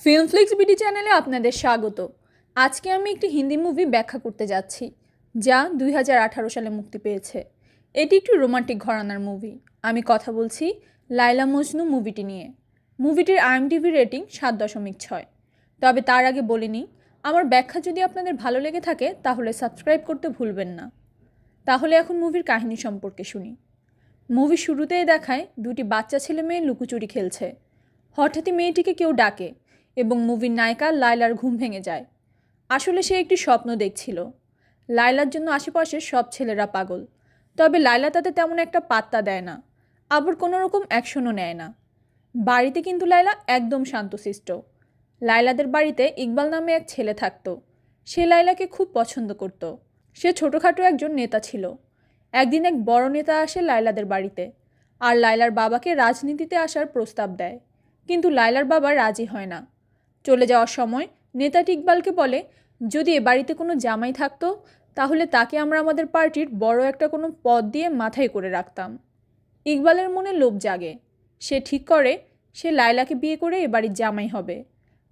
ফিল্মফ্লিক্স BD চ্যানেলে আপনাদের স্বাগত। আজকে আমি একটি হিন্দি মুভি ব্যাখ্যা করতে যাচ্ছি, যা 2018 সালে মুক্তি পেয়েছে। এটি একটি রোমান্টিক ঘরানার মুভি। আমি কথা বলছি লাইলা মজনু মুভিটি নিয়ে। মুভিটির IMDb রেটিং 7.6। তবে তার আগে বলে নিই, আমার ব্যাখ্যা যদি আপনাদের ভালো লেগে থাকে তাহলে সাবস্ক্রাইব করতে ভুলবেন না। তাহলে এখন মুভির কাহিনী সম্পর্কে শুনি। মুভি শুরুতেই দেখায় দুটি বাচ্চা ছেলে মেয়ে লুকোচুরি খেলছে। হঠাৎই মেয়েটিকে কেউ ডাকে এবং মুভির নায়িকা লায়লার ঘুম ভেঙে যায়। আসলে সে একটি স্বপ্ন দেখছিল। লায়লার জন্য আশেপাশের সব ছেলেরা পাগল, তবে লায়লা তাতে তেমন একটা পাত্তা দেয় না, আবার কোনো রকম অ্যাকশনও নেয় না। বাড়িতে কিন্তু লায়লা একদম শান্তশিষ্ট। লায়লাদের বাড়িতে ইকবাল নামে এক ছেলে থাকতো। সে লায়লাকে খুব পছন্দ করত। সে ছোটোখাটো একজন নেতা ছিল। একদিন এক বড় নেতা আসে লায়লাদের বাড়িতে, আর লায়লার বাবাকে রাজনীতিতে আসার প্রস্তাব দেয়। কিন্তু লায়লার বাবা রাজি হয় না। চলে যাওয়ার সময় নেতাটি ইকবালকে বলে, যদি এ বাড়িতে কোনো জামাই থাকতো তাহলে তাকে আমরা আমাদের পার্টির বড় একটা কোনো পদ দিয়ে মাথায় করে রাখতাম। ইকবালের মনে লোভ জাগে। সে ঠিক করে সে লায়লাকে বিয়ে করে এ বাড়ির জামাই হবে,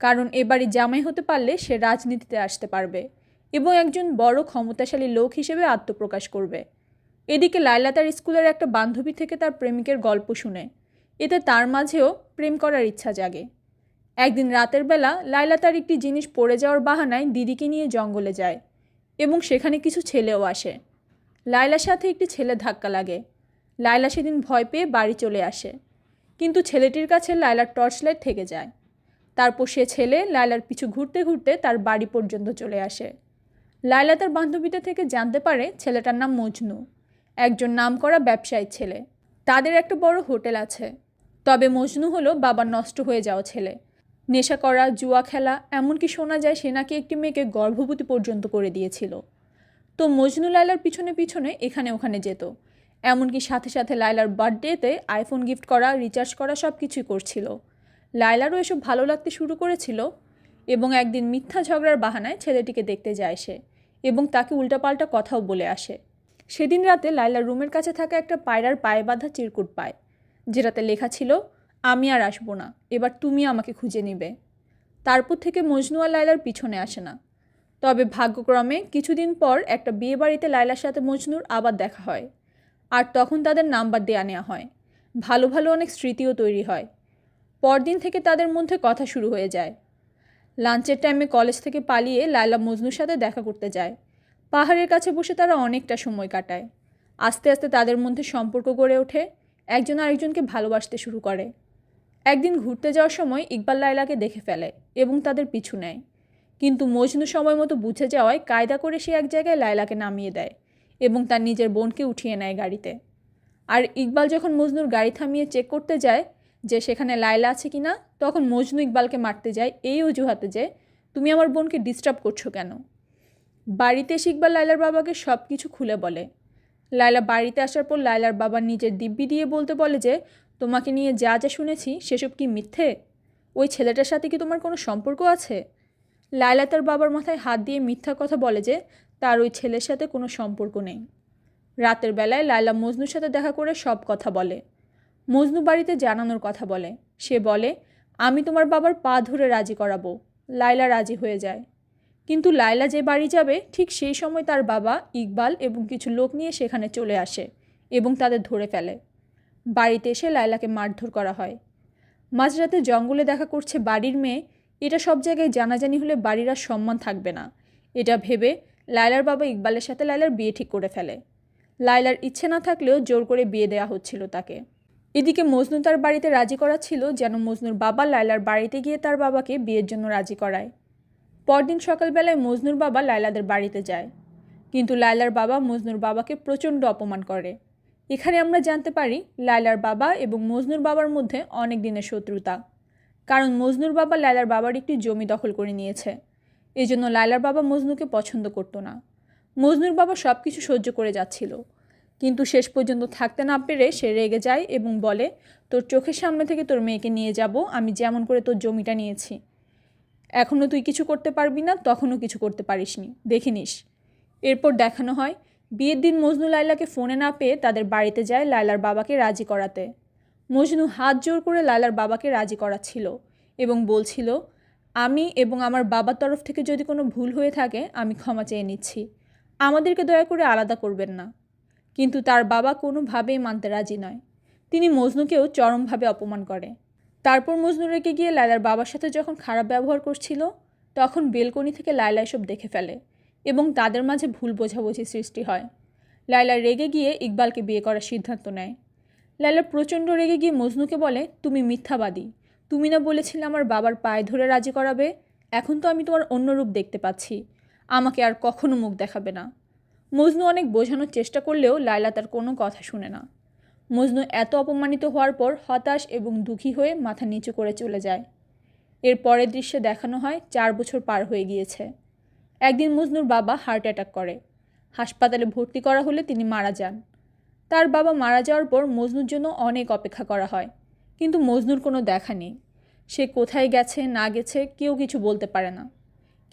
কারণ এ বাড়ির জামাই হতে পারলে সে রাজনীতিতে আসতে পারবে এবং একজন বড় ক্ষমতাশালী লোক হিসেবে আত্মপ্রকাশ করবে। এদিকে লায়লা তার স্কুলের একটা বান্ধবী থেকে তার প্রেমিকের গল্প শুনে। এতে তার মাঝেও প্রেম করার ইচ্ছা জাগে। একদিন রাতের বেলা লায়লা তার একটি জিনিস পড়ে যাওয়ার বাহানায় দিদিকে নিয়ে জঙ্গলে যায় এবং সেখানে কিছু ছেলেও আসে। লায়লার সাথে একটি ছেলে ধাক্কা লাগে। লায়লা সেদিন ভয় পেয়ে বাড়ি চলে আসে, কিন্তু ছেলেটির কাছে লায়লার টর্চ লাইট থেকে যায়। তারপর সে ছেলে লায়লার পিছু ঘুরতে ঘুরতে তার বাড়ি পর্যন্ত চলে আসে। লায়লা তার বান্ধবীদের থেকে জানতে পারে ছেলেটার নাম মজনু, একজন নামকরা ব্যবসায়ী ছেলে। তাদের একটা বড় হোটেল আছে। তবে মজনু হলো বাবার নষ্ট হয়ে যাওয়া ছেলে। নেশা করা, জুয়া খেলা, এমনকি শোনা যায় সে নাকি একটি মেয়েকে গর্ভবতী পর্যন্ত করে দিয়েছিল। তো মজনু লায়লার পিছনে পিছনে এখানে ওখানে যেত, এমনকি সাথে সাথে লায়লার বার্থডেতে আইফোন গিফট করা, রিচার্জ করা সব কিছুই করছিল। লায়লারও এসব ভালো লাগতে শুরু করেছিল এবং একদিন মিথ্যা ঝগড়ার বাহানায় ছেলেটিকে দেখতে যায় সে এবং তাকে উল্টাপাল্টা কথাও বলে আসে। সেদিন রাতে লায়লার রুমের কাছে থাকা একটা পায়রার পায়ে বাঁধা চিরকুট পায়, যেটাতে লেখা ছিল, আমি আর আসবো না, এবার তুমি আমাকে খুঁজে নিবে। তারপর থেকে মজনু আর লায়লার পিছনে আসে না। তবে ভাগ্যক্রমে কিছুদিন পর একটা বিয়ে বাড়িতে লায়লার সাথে মজনুর আবার দেখা হয়, আর তখন তাদের নাম্বার দেয়া নেওয়া হয়। ভালো ভালো অনেক স্মৃতিও তৈরি হয়। পরদিন থেকে তাদের মধ্যে কথা শুরু হয়ে যায়। লাঞ্চের টাইমে কলেজ থেকে পালিয়ে লায়লা মজনুর সাথে দেখা করতে যায়। পাহাড়ের কাছে বসে তারা অনেকটা সময় কাটায়। আস্তে আস্তে তাদের মধ্যে সম্পর্ক গড়ে ওঠে। একজন আরেকজনকে ভালোবাসতে শুরু করে। একদিন ঘুরতে যাওয়ার সময় ইকবাল লায়লাকে দেখে ফেলে এবং তাদের পিছু নেয়, কিন্তু মজনু সময় মতো বুঝে যাওয়ায় কায়দা করে সে এক জায়গায় লায়লাকে নামিয়ে দেয় এবং তার নিজের বোনকে উঠিয়ে নেয় গাড়িতে। আর ইকবাল যখন মজনুর গাড়ি থামিয়ে চেক করতে যায় যে সেখানে লায়লা আছে কিনা, তখন মজনু ইকবালকে মারতে যায় এই অজুহাতে যে, তুমি আমার বোনকে ডিস্টার্ব করছো কেন। বাড়িতে এসে ইকবাল লায়লার বাবাকে সব কিছু খুলে বলে। লায়লা বাড়িতে আসার পর লায়লার বাবা নিজের দিব্যি দিয়ে বলতে বলে যে, তোমাকে নিয়ে যা যা শুনেছি সেসব কি মিথ্যে? ওই ছেলেটার সাথে কি তোমার কোনো সম্পর্ক আছে? লায়লা তার বাবার মাথায় হাত দিয়ে মিথ্যা কথা বলে যে তার ওই ছেলের সাথে কোনো সম্পর্ক নেই। রাতের বেলায় লায়লা মজনুর সাথে দেখা করে সব কথা বলে। মজনু বাড়িতে জানানোর কথা বলে। সে বলে, আমি তোমার বাবার পা ধরে রাজি করাবো। লায়লা রাজি হয়ে যায়। কিন্তু লায়লা যে বাড়ি যাবে ঠিক সেই সময় তার বাবা ইকবাল এবং কিছু লোক নিয়ে সেখানে চলে আসে এবং তাদের ধরে ফেলে। বাড়িতে এসে লায়লাকে মারধর করা হয়। মাঝরাতে জঙ্গলে দেখা করছে বাড়ির মেয়ে, এটা সব জায়গায় জানাজানি হলে বাড়ির আর সম্মান থাকবে না। এটা ভেবে লায়লার বাবা ইকবালের সাথে লায়লার বিয়ে ঠিক করে ফেলে। লায়লার ইচ্ছে না থাকলেও জোর করে বিয়ে দেওয়া হচ্ছিল তাকে। এদিকে মজনু তার বাড়িতে রাজি করাচ্ছিল যেন মজনুর বাবা লায়লার বাড়িতে গিয়ে তার বাবাকে বিয়ের জন্য রাজি করায়। পরদিন সকালবেলায় মজনুর বাবা লায়লাদের বাড়িতে যায়, কিন্তু লায়লার বাবা মজনুর বাবাকে প্রচণ্ড অপমান করে। এখানে আমরা জানতে পারি লায়লার বাবা এবং মজনুর বাবার মধ্যে অনেক দিনের শত্রুতা, কারণ মজনুর বাবা লায়লার বাবার একটি জমি দখল করে নিয়েছে। এজন্য লায়লার বাবা মজনুকে পছন্দ করতো না। মজনুর বাবা সব কিছু সহ্য করে যাচ্ছিল, কিন্তু শেষ পর্যন্ত থাকতে না পেরে সে রেগে যায় এবং বলে, তোর চোখের সামনে থেকে তোর মেয়েকে নিয়ে যাব, আমি যেমন করে তোর জমিটা নিয়েছি। এখনও তুই কিছু করতে পারবি না, তখনও কিছু করতে পারিসনি, দেখে নিস। এরপর দেখানো হয় বিয়ের দিন মজনু লায়লাকে ফোনে না পেয়ে তাদের বাড়িতে যায় লায়লার বাবাকে রাজি করাতে। মজনু হাত জোর করে লায়লার বাবাকে রাজি করাচ্ছিল এবং বলছিল, আমি এবং আমার বাবার তরফ থেকে যদি কোনো ভুল হয়ে থাকে আমি ক্ষমা চেয়ে নিচ্ছি। আমাদেরকে দয়া করে আলাদা করবেন না। কিন্তু তার বাবা কোনোভাবেই মানতে রাজি নয়। তিনি মজনুকেও চরমভাবে অপমান করে। তারপর মজনু রেগে গিয়ে লায়লার বাবার সাথে যখন খারাপ ব্যবহার করছিল, তখন বেলকনি থেকে লায়লা এসব দেখে ফেলে এবং তাদের মাঝে ভুল বোঝাবুঝি সৃষ্টি হয়। লায়লা রেগে গিয়ে ইকবালকে বিয়ে করার সিদ্ধান্ত নেয়। লায়লা প্রচণ্ড রেগে গিয়ে মজনুকে বলে, তুমি মিথ্যাবাদী। তুমি না বলেছিলে আমার বাবার পায়ে ধরে রাজি করাবে? এখন তো আমি তোমার অন্য রূপ দেখতে পাচ্ছি। আমাকে আর কখনো মুখ দেখাবে না। মজনু অনেক বোঝানোর চেষ্টা করলেও লায়লা তার কোনো কথা শুনে না। মজনু এত অপমানিত হওয়ার পর হতাশ এবং দুঃখী হয়ে মাথা নিচু করে চলে যায়। এর পরের দৃশ্যে দেখানো হয় 4 বছর পার হয়ে গিয়েছে। একদিন মজনুর বাবা হার্ট অ্যাটাক করে। হাসপাতালে ভর্তি করা হলে তিনি মারা যান। তার বাবা মারা যাওয়ার পর মজনুর জন্য অনেক অপেক্ষা করা হয়, কিন্তু মজনুর কোনো দেখা নেই। সে কোথায় গেছে না গেছে কেউ কিছু বলতে পারে না।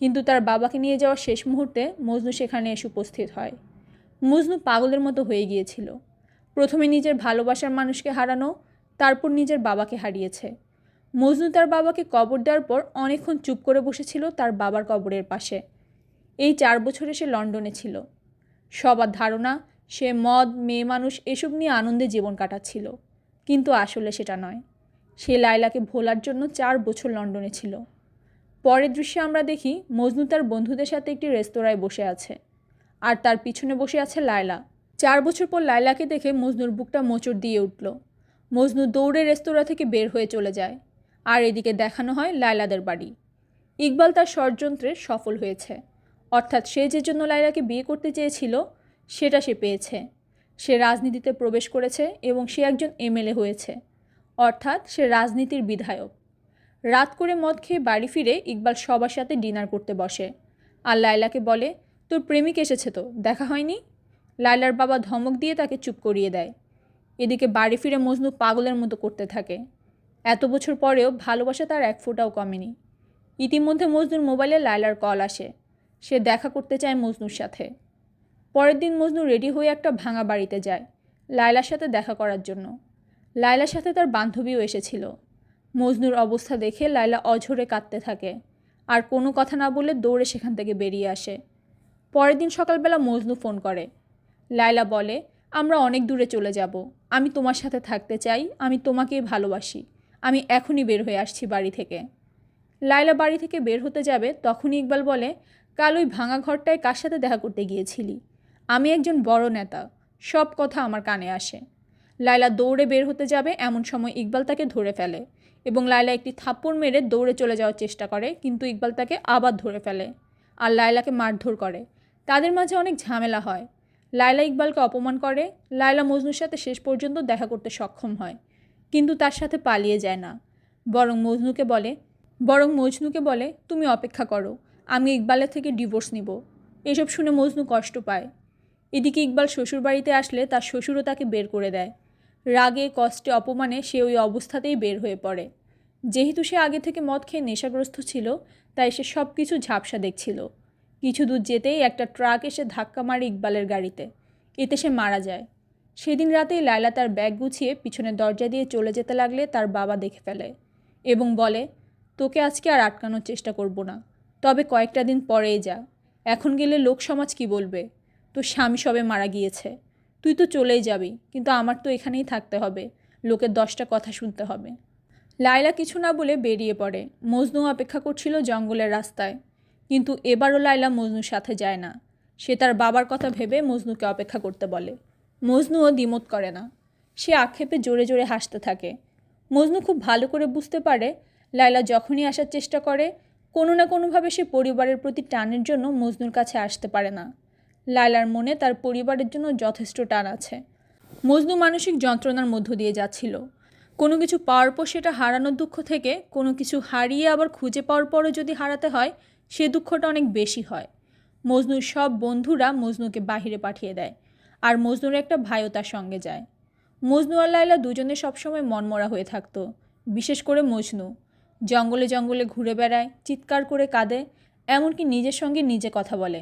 কিন্তু তার বাবাকে নিয়ে যাওয়ার শেষ মুহূর্তে মজনু সেখানে এসে উপস্থিত হয়। মজনু পাগলের মতো হয়ে গিয়েছিল। প্রথমে নিজের ভালোবাসার মানুষকে হারানো, তারপর নিজের বাবাকে হারিয়েছে। মজনু তার বাবাকে কবর দেওয়ার পর অনেকক্ষণ চুপ করে বসেছিল তার বাবার কবরের পাশে। এই 4 বছরে সে লন্ডনে ছিল। সবার ধারণা সে মদ, মেয়ে মানুষ এসব নিয়ে আনন্দে জীবন কাটাচ্ছিল, কিন্তু আসলে সেটা নয়। সে লায়লাকে ভোলার জন্য 4 বছর লন্ডনে ছিল। পরের দৃশ্যে আমরা দেখি মজনু তার বন্ধুদের সাথে একটি রেস্তোরাঁয় বসে আছে, আর তার পিছনে বসে আছে লায়লা। 4 বছর পর লায়লাকে দেখে মজনুর বুকটা মোচড় দিয়ে উঠল। মজনু দৌড়ে রেস্তোরাঁ থেকে বের হয়ে চলে যায়। আর এদিকে দেখানো হয় লায়লাদের বাড়ি। ইকবাল তার ষড়যন্ত্রে সফল হয়েছে, অর্থাৎ সে যে জন্য লায়লাকে বিয়ে করতে চেয়েছিল সেটা সে পেয়েছে। সে রাজনীতিতে প্রবেশ করেছে এবং সে একজন এমএলএ হয়েছে, অর্থাৎ সে রাজনীতির বিধায়ক। রাত করে মদ খেয়ে বাড়ি ফিরে ইকবাল সবার সাথে ডিনার করতে বসে আর লায়লাকে বলে, তোর প্রেমিক এসেছে তো, দেখা হয়নি? লায়লার বাবা ধমক দিয়ে তাকে চুপ করিয়ে দেয়। এদিকে বাড়ি ফিরে মজনু পাগলের মতো করতে থাকে। এত বছর পরেও ভালোবাসা তার এক ফোঁটাও কমেনি। ইতিমধ্যে মজনুর মোবাইলে লায়লার কল আসে। সে দেখা করতে চায় মজনুর সাথে। পরের দিন মজনু রেডি হয়ে একটা ভাঙা বাড়িতে যায় লায়লার সাথে দেখা করার জন্য। লায়লার সাথে তার বান্ধবীও এসেছিল। মজনুর অবস্থা দেখে লায়লা অঝরে কাঁদতে থাকে আর কোনো কথা না বলে দৌড়ে সেখান থেকে বেরিয়ে আসে। পরের দিন সকালবেলা মজনু ফোন করে। লায়লা বলে, আমরা অনেক দূরে চলে যাব। আমি তোমার সাথে থাকতে চাই, আমি তোমাকেই ভালোবাসি। আমি এখনই বের হয়ে আসছি বাড়ি থেকে। লায়লা বাড়ি থেকে বের হতে যাবে তখনই ইকবাল বলে, কাল ওই ভাঙা ঘরটায় কার সাথে দেখা করতে গিয়েছিলি? আমি একজন বড় নেতা, সব কথা আমার কানে আসে। লায়লা দৌড়ে বের হতে যাবে এমন সময় ইকবাল তাকে ধরে ফেলে এবং লায়লা একটি থাপ্পড় মেরে দৌড়ে চলে যাওয়ার চেষ্টা করে, কিন্তু ইকবাল তাকে আবার ধরে ফেলে আর লায়লাকে মারধর করে। তাদের মাঝে অনেক ঝামেলা হয়। লায়লা ইকবালকে অপমান করে। লায়লা মজনুর সাথে শেষ পর্যন্ত দেখা করতে সক্ষম হয়, কিন্তু তার সাথে পালিয়ে যায় না, বরং মজনুকে বলে তুমি অপেক্ষা করো, আমি ইকবালের থেকে ডিভোর্স নিব। এসব শুনে মজনু কষ্ট পায়। এদিকে ইকবাল শ্বশুরবাড়িতে আসলে তার শ্বশুরও তাকে বের করে দেয়। রাগে, কষ্টে, অপমানে সে ওই অবস্থাতেই বের হয়ে পড়ে। যেহেতু সে আগে থেকে মদ খেয়ে নেশাগ্রস্ত ছিল, তাই সে সব কিছু ঝাপসা দেখছিল। কিছু দূর যেতেই একটা ট্রাক এসে ধাক্কা মারে ইকবালের গাড়িতে। এতে সে মারা যায়। সেদিন রাতেই লায়লা তার ব্যাগ গুছিয়ে পিছনের দরজা দিয়ে চলে যেতে লাগলে তার বাবা দেখে ফেলে এবং বলে, তোকে আজকে আর আটকানোর চেষ্টা করব না, তবে কয়েকটা দিন পরেই যা। এখন গেলে লোক সমাজ কী বলবে? তোর স্বামী সবে মারা গিয়েছে, তুই তো চলেই যাবি, কিন্তু আমার তো এখানেই থাকতে হবে, লোকের 10টা কথা শুনতে হবে। লায়লা কিছু না বলে বেরিয়ে পড়ে। মজনু অপেক্ষা করছিল জঙ্গলের রাস্তায়, কিন্তু এবারও লায়লা মজনুর সাথে যায় না। সে তার বাবার কথা ভেবে মজনুকে অপেক্ষা করতে বলে। মজনুও দ্বিমত করে না। সে আক্ষেপে জোরে জোরে হাসতে থাকে। মজনু খুব ভালো করে বুঝতে পারে লায়লা যখনই আসার চেষ্টা করে, কোনো না কোনোভাবে সে পরিবারের প্রতি টানের জন্য মজনুর কাছে আসতে পারে না। লায়লার মনে তার পরিবারের জন্য যথেষ্ট টান আছে। মজনু মানসিক যন্ত্রণার মধ্য দিয়ে যাচ্ছিল। কোনো কিছু পাওয়ার পর সেটা হারানোর দুঃখ থেকে কোনো কিছু হারিয়ে আবার খুঁজে পাওয়ার পরও যদি হারাতে হয়, সে দুঃখটা অনেক বেশি হয়। মজনুর সব বন্ধুরা মজনুকে বাহিরে পাঠিয়ে দেয়, আর মজনুর একটা ভাইও তার সঙ্গে যায়। মজনু আর লায়লা দুজনে সবসময় মনমরা হয়ে থাকতো। বিশেষ করে মজনু জঙ্গলে জঙ্গলে ঘুরে বেড়ায়, চিৎকার করে কাঁদে, এমনকি নিজের সঙ্গে নিজে কথা বলে।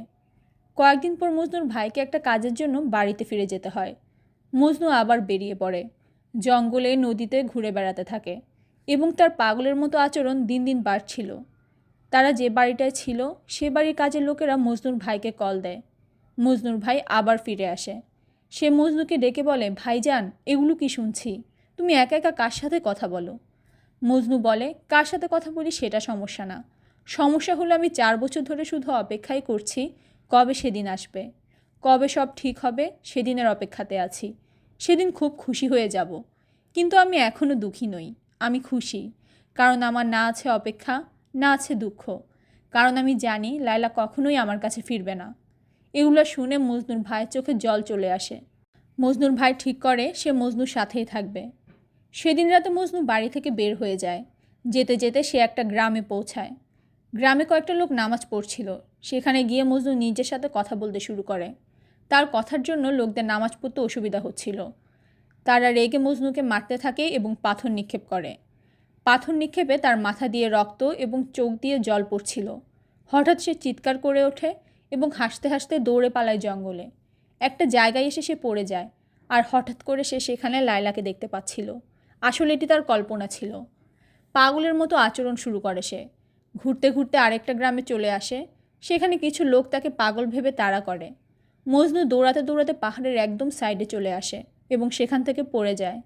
কয়েকদিন পর মজনুর ভাইকে একটা কাজের জন্য বাড়িতে ফিরে যেতে হয়। মজনু আবার বেরিয়ে পড়ে, জঙ্গলে নদীতে ঘুরে বেড়াতে থাকে এবং তার পাগলের মতো আচরণ দিন দিন বাড়ছিল। তারা যে বাড়িটায় ছিল সে বাড়ির কাজের লোকেরা মজনুর ভাইকে কল দেয়। মজনুর ভাই আবার ফিরে আসে। সে মজনুকে ডেকে বলে, ভাইজান, এগুলো কি শুনছি? তুমি একা একা কার সাথে কথা বলো? মজনু বলে, কার সাথে কথা বলি সেটা সমস্যা না, সমস্যা হলো আমি 4 বছর ধরে শুধু অপেক্ষাই করছি কবে সেদিন আসবে, কবে সব ঠিক হবে সেদিনের অপেক্ষাতে আছি। সেদিন খুব খুশি হয়ে যাব। কিন্তু আমি এখনও দুঃখী নই, আমি খুশি। কারণ আমার না আছে অপেক্ষা, না আছে দুঃখ। কারণ আমি জানি লায়লা কখনোই আমার কাছে ফিরবে না। এগুলো শুনে মজনুর ভাইয়ের চোখে জল চলে আসে। মজনুর ভাই ঠিক করে সে মজনুর সাথেই থাকবে। সেদিন রাতে মজনু বাড়ি থেকে বের হয়ে যায়। যেতে যেতে সে একটা গ্রামে পৌঁছায়। গ্রামে কয়েকটা লোক নামাজ পড়ছিল। সেখানে গিয়ে মজনু নিজের সাথে কথা বলতে শুরু করে। তার কথার জন্য লোকদের নামাজ পড়তে অসুবিধা হচ্ছিল। তারা রেগে মজনুকে মারতে থাকে এবং পাথর নিক্ষেপ করে। পাথর নিক্ষেপে তার মাথা দিয়ে রক্ত এবং চোখ দিয়ে জল পড়ছিল। হঠাৎ সে চিৎকার করে ওঠে এবং হাসতে হাসতে দৌড়ে পালায় জঙ্গলে। একটা জায়গায় এসে সে পড়ে যায়। আর হঠাৎ করে সে সেখানে লায়লাকে দেখতে পাচ্ছিল। আসলে এটি তার কল্পনা ছিল। পাগলের মতো আচরণ শুরু করে সে। ঘুরতে ঘুরতে আরেকটা গ্রামে চলে আসে। সেখানে কিছু লোক তাকে পাগল ভেবে তাড়া করে। মজনু দৌড়াতে দৌড়াতে পাহাড়ের একদম সাইডে চলে আসে এবং সেখান থেকে পড়ে যায়।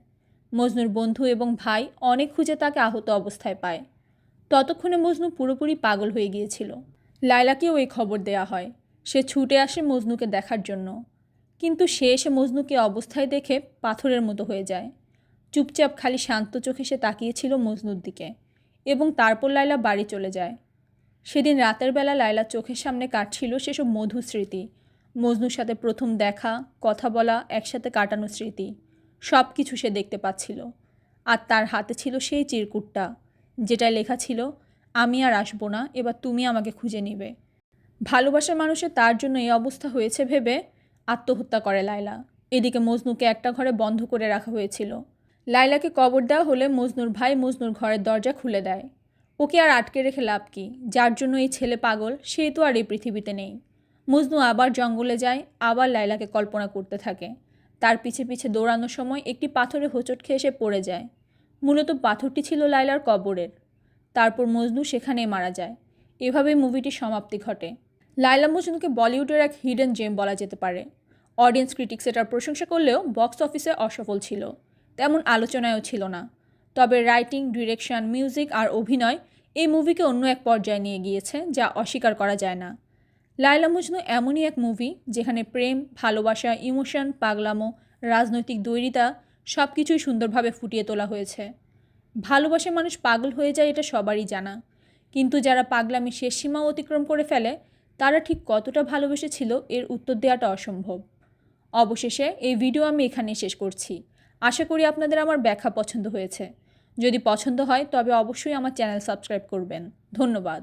মজনুর বন্ধু এবং ভাই অনেক খুঁজে তাকে আহত অবস্থায় পায়। ততক্ষণে মজনু পুরোপুরি পাগল হয়ে গিয়েছিল। লায়লাকেও এই খবর দেয়া হয়। সে ছুটে আসে মজনুকে দেখার জন্য। কিন্তু সে এসে মজনুকে অবস্থায় দেখে পাথরের মতো হয়ে যায়। চুপচাপ খালি শান্ত চোখে সে তাকিয়েছিল মজনুর দিকে এবং তারপর লায়লা বাড়ি চলে যায়। সেদিন রাতের বেলা লায়লার চোখের সামনে কাটছিল সেসব মধুর স্মৃতি। মজনুর সাথে প্রথম দেখা, কথা বলা, একসাথে কাটানো স্মৃতি, সব কিছু সে দেখতে পাচ্ছিল। আর তার হাতে ছিল সেই চিরকুটটা, যেটায় লেখা ছিল, আমি আর আসবো না, এবার তুমি আমাকে খুঁজে নিবে। ভালোবাসার মানুষের তার জন্য এই অবস্থা হয়েছে ভেবে আত্মহত্যা করে লায়লা। এদিকে মজনুকে একটা ঘরে বন্ধ করে রাখা হয়েছিল। লায়লাকে কবর দেওয়া হলে মজনুর ভাই মজনুর ঘরের দরজা খুলে দেয়। ওকে আর আটকে রেখে লাভ কি? যার জন্য এই ছেলে পাগল সে তো আর এই পৃথিবীতে নেই। মজনু আবার জঙ্গলে যায়, আবার লায়লাকে কল্পনা করতে থাকে। তার পিছে পিছে দৌড়ানোর সময় একটি পাথরে হোঁচট খেয়ে সে পড়ে যায়। মূলত পাথরটি ছিল লায়লার কবরের। তারপর মজনু সেখানেই মারা যায়। এভাবেই মুভিটির সমাপ্তি ঘটে। লায়লা মজনুকে বলিউডের এক হিডেন জেম বলা যেতে পারে। অডিয়েন্স ক্রিটিক্স এটার প্রশংসা করলেও বক্স অফিসে অসফল ছিল, তেমন আলোচনায়ও ছিল না। তবে রাইটিং, ডিরেকশন, মিউজিক আর অভিনয় এই মুভিকে অন্য এক পর্যায়ে নিয়ে গিয়েছে, যা অস্বীকার করা যায় না। লায়লা মজনু এমনই এক মুভি যেখানে প্রেম, ভালোবাসা, ইমোশন, পাগলামো, রাজনৈতিক দ্বৈরিতা সব কিছুই সুন্দরভাবে ফুটিয়ে তোলা হয়েছে। ভালোবাসে মানুষ পাগল হয়ে যায় এটা সবারই জানা, কিন্তু যারা পাগলামির শেষ সীমা অতিক্রম করে ফেলে তারা ঠিক কতটা ভালোবেসেছিল এর উত্তর দেওয়াটা অসম্ভব। অবশেষে এই ভিডিও আমি এখানেই শেষ করছি। আশা করি আপনাদের আমার ব্যাখ্যা পছন্দ হয়েছে। যদি পছন্দ হয় তবে অবশ্যই আমার চ্যানেল সাবস্ক্রাইব করবেন। ধন্যবাদ।